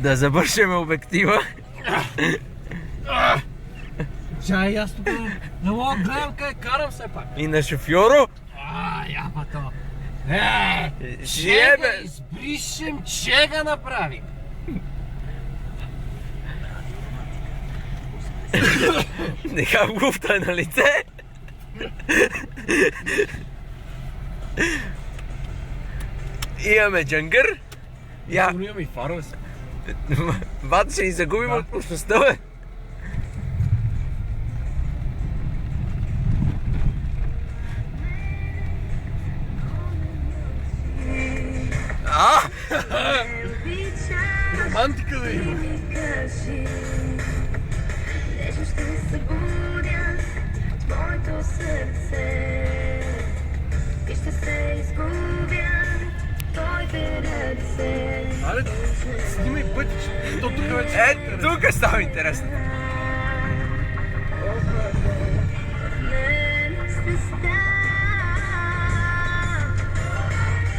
Да забършим обектива. Чай, аз тук не мога гледам къде карам все пак. И на шофьоро. Яма то. Чега, избришем, чега направим. Нека луфта е на лице. Имаме джангър. Имаме и фарове са. Вата ще ни загубим от площността, бе. Романтика да има. Але, снимай пътич. То тук вече... Тук става интересно.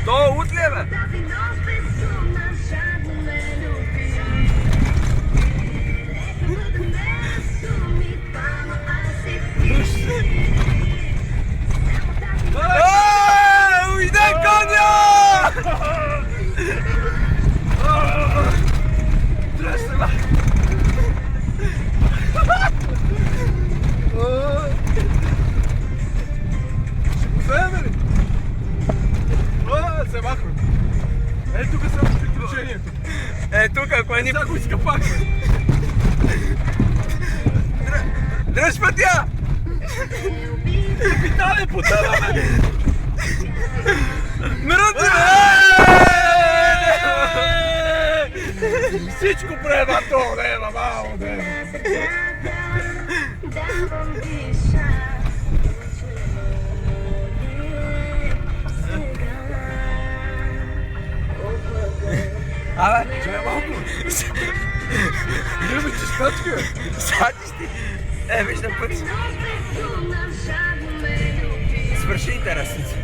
То лут ли е, бе? Уйде коня! Тръща, бе! Ще го вземем ли? Се махме. Тук само приключението. Тук, ако е ни... Сега го изкапахме. Дръж пътя! Капитане, потъваме! Мръдне! Всичко преба то, неба, мамо, неба. Абе! Чай малко. Имаме чистачки, бе. Садиш ти! Виждам пък. Свърши интересница.